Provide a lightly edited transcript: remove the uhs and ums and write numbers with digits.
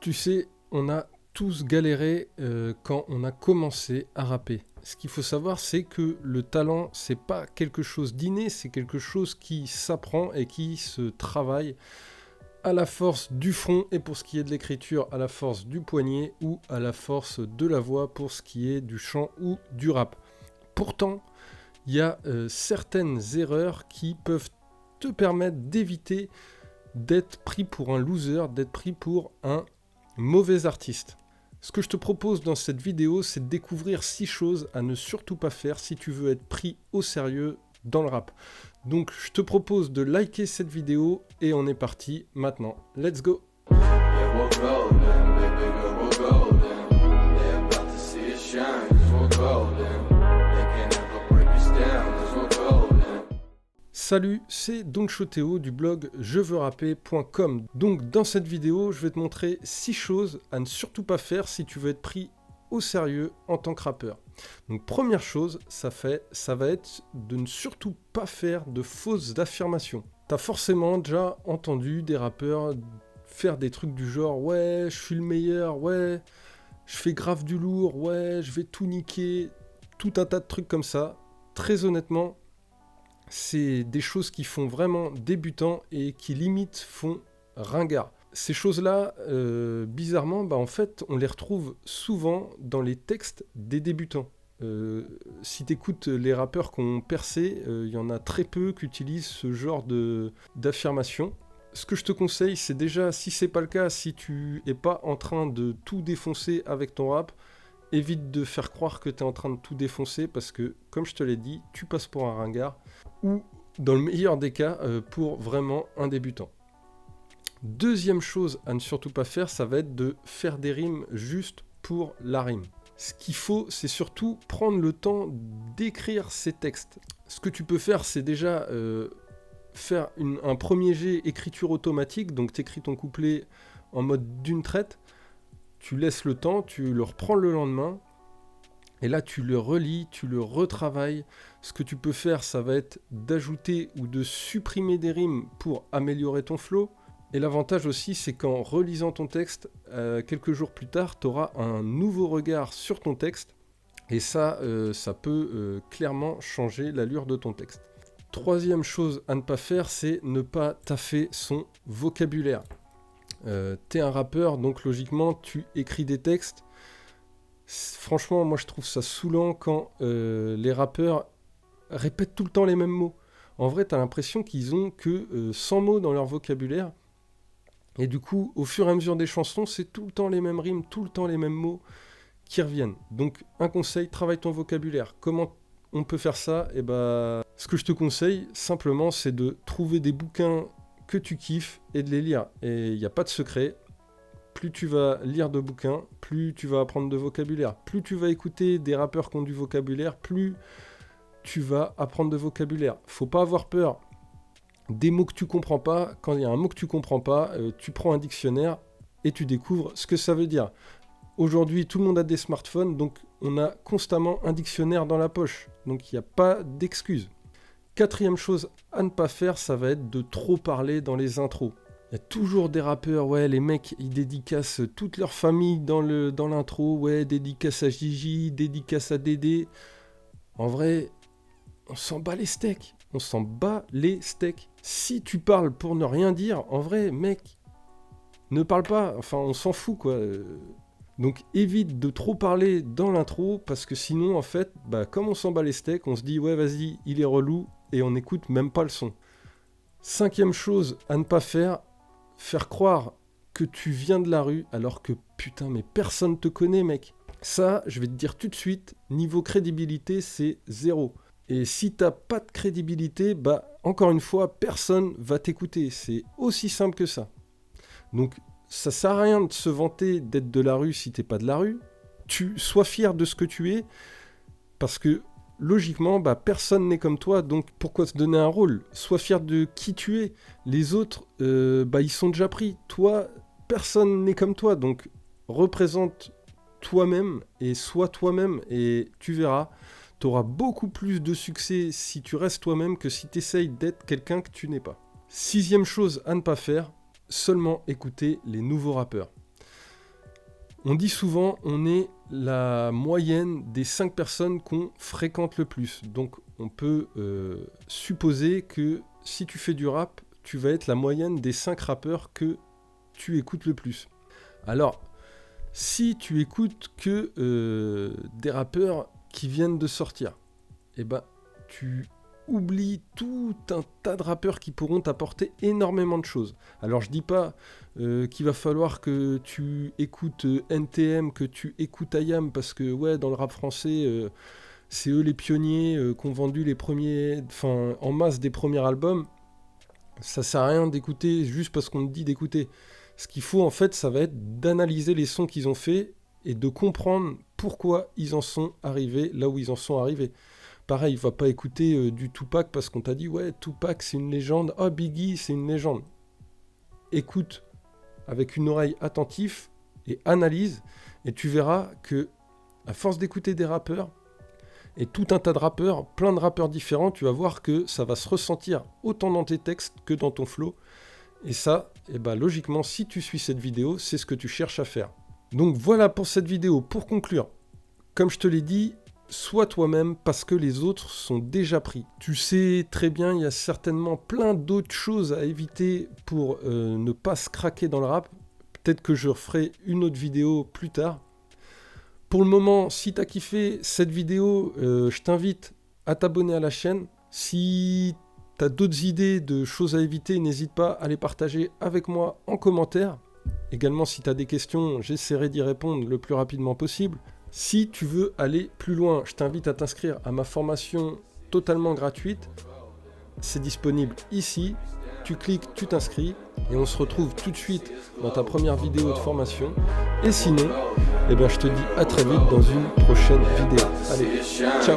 Tu sais, on a tous galéré quand on a commencé à rapper. Ce qu'il faut savoir, c'est que le talent, c'est pas quelque chose d'inné, c'est quelque chose qui s'apprend et qui se travaille à la force du front et pour ce qui est de l'écriture, à la force du poignet ou à la force de la voix pour ce qui est du chant ou du rap. Pourtant, il y a certaines erreurs qui peuvent te permettre d'éviter d'être pris pour un loser, d'être pris pour un mauvais artiste. Ce que je te propose dans cette vidéo, c'est de découvrir 6 choses à ne surtout pas faire si tu veux être pris au sérieux dans le rap. Donc je te propose de liker cette vidéo et on est parti maintenant. Let's go! Salut, c'est Donchoteo du blog jeveurrapper.com. Donc dans cette vidéo, je vais te montrer 6 choses à ne surtout pas faire si tu veux être pris au sérieux en tant que rappeur. Donc première chose, ça va être de ne surtout pas faire de fausses affirmations. T'as forcément déjà entendu des rappeurs faire des trucs du genre « Ouais, je suis le meilleur, ouais, je fais grave du lourd, ouais, je vais tout niquer », tout un tas de trucs comme ça. Très honnêtement, c'est des choses qui font vraiment débutant et qui limite font ringard. Ces choses-là, bizarrement, en fait, on les retrouve souvent dans les textes des débutants. Si tu écoutes les rappeurs qui ont percé, il y en a très peu qui utilisent ce genre d'affirmation. Ce que je te conseille, c'est déjà, si c'est pas le cas, si tu es pas en train de tout défoncer avec ton rap, évite de faire croire que tu es en train de tout défoncer parce que, comme je te l'ai dit, tu passes pour un ringard ou, dans le meilleur des cas, pour vraiment un débutant. Deuxième chose à ne surtout pas faire, ça va être de faire des rimes juste pour la rime. Ce qu'il faut, c'est surtout prendre le temps d'écrire ces textes. Ce que tu peux faire, c'est déjà faire un premier jet écriture automatique, donc tu écris ton couplet en mode d'une traite, tu laisses le temps, tu le reprends le lendemain, et là tu le relis, tu le retravailles. Ce que tu peux faire, ça va être d'ajouter ou de supprimer des rimes pour améliorer ton flow. Et l'avantage aussi, c'est qu'en relisant ton texte, quelques jours plus tard, tu auras un nouveau regard sur ton texte. Et ça peut clairement changer l'allure de ton texte. Troisième chose à ne pas faire, c'est ne pas taffer son vocabulaire. T'es un rappeur, donc logiquement, tu écris des textes. Franchement, moi je trouve ça saoulant quand les rappeurs répètent tout le temps les mêmes mots. En vrai, t'as l'impression qu'ils ont que 100 mots dans leur vocabulaire. Et du coup, au fur et à mesure des chansons, c'est tout le temps les mêmes rimes, tout le temps les mêmes mots qui reviennent. Donc, un conseil, travaille ton vocabulaire. Comment on peut faire ça ? Ce que je te conseille, simplement, c'est de trouver des bouquins que tu kiffes et de les lire. Et il n'y a pas de secret. Plus tu vas lire de bouquins, plus tu vas apprendre de vocabulaire. Plus tu vas écouter des rappeurs qui ont du vocabulaire, plus tu vas apprendre de vocabulaire. Faut pas avoir peur des mots que tu comprends pas. Quand il y a un mot que tu comprends pas, tu prends un dictionnaire et tu découvres ce que ça veut dire. Aujourd'hui, tout le monde a des smartphones, donc on a constamment un dictionnaire dans la poche. Donc il n'y a pas d'excuse. Quatrième chose à ne pas faire, ça va être de trop parler dans les intros. Il y a toujours des rappeurs, ouais, les mecs, ils dédicacent toute leur famille dans l'intro, ouais, dédicace à Gigi, dédicace à Dédé. En vrai, on s'en bat les steaks. On s'en bat les steaks. Si tu parles pour ne rien dire, en vrai, mec, ne parle pas. Enfin, on s'en fout, quoi. Donc, évite de trop parler dans l'intro, parce que sinon, en fait, comme on s'en bat les steaks, on se dit, ouais, vas-y, il est relou, et on n'écoute même pas le son. Cinquième chose à ne pas faire croire que tu viens de la rue, alors que, putain, mais personne te connaît, mec. Ça, je vais te dire tout de suite, niveau crédibilité, c'est 0. Et si t'as pas de crédibilité, encore une fois, personne va t'écouter. C'est aussi simple que ça. Donc, ça sert à rien de se vanter d'être de la rue si t'es pas de la rue. Sois fier de ce que tu es, parce que logiquement, personne n'est comme toi, donc pourquoi te donner un rôle ? Sois fier de qui tu es. Les autres, ils sont déjà pris. Toi, personne n'est comme toi, donc représente toi-même et sois toi-même et tu verras. Tu auras beaucoup plus de succès si tu restes toi-même que si tu essayes d'être quelqu'un que tu n'es pas. Sixième chose à ne pas faire, seulement écouter les nouveaux rappeurs. On dit souvent on est la moyenne des 5 personnes qu'on fréquente le plus. Donc on peut supposer que si tu fais du rap, tu vas être la moyenne des 5 rappeurs que tu écoutes le plus. Alors, si tu écoutes que des rappeurs qui viennent de sortir, eh ben, tu oublies tout un tas de rappeurs qui pourront t'apporter énormément de choses. Alors, je dis pas qu'il va falloir que tu écoutes NTM, que tu écoutes IAM, parce que ouais, dans le rap français, c'est eux les pionniers qui ont vendu les premiers, enfin, en masse des premiers albums. Ça sert à rien d'écouter juste parce qu'on te dit d'écouter. Ce qu'il faut en fait, ça va être d'analyser les sons qu'ils ont faits et de comprendre pourquoi ils en sont arrivés là où ils en sont arrivés. Pareil, va pas écouter du Tupac parce qu'on t'a dit ouais, Tupac c'est une légende, oh Biggie c'est une légende. Écoute avec une oreille attentive et analyse, et tu verras que à force d'écouter des rappeurs et tout un tas de rappeurs, plein de rappeurs différents, tu vas voir que ça va se ressentir autant dans tes textes que dans ton flow. Et ça, logiquement, si tu suis cette vidéo, c'est ce que tu cherches à faire. Donc voilà pour cette vidéo. Pour conclure, comme je te l'ai dit, sois toi-même parce que les autres sont déjà pris. Tu sais très bien, il y a certainement plein d'autres choses à éviter pour ne pas se craquer dans le rap. Peut-être que je referai une autre vidéo plus tard. Pour le moment, si tu as kiffé cette vidéo, je t'invite à t'abonner à la chaîne. Si tu as d'autres idées de choses à éviter, n'hésite pas à les partager avec moi en commentaire. Également, si tu as des questions, j'essaierai d'y répondre le plus rapidement possible. Si tu veux aller plus loin, je t'invite à t'inscrire à ma formation totalement gratuite. C'est disponible ici. Tu cliques, tu t'inscris et on se retrouve tout de suite dans ta première vidéo de formation. Et sinon, je te dis à très vite dans une prochaine vidéo. Allez, ciao!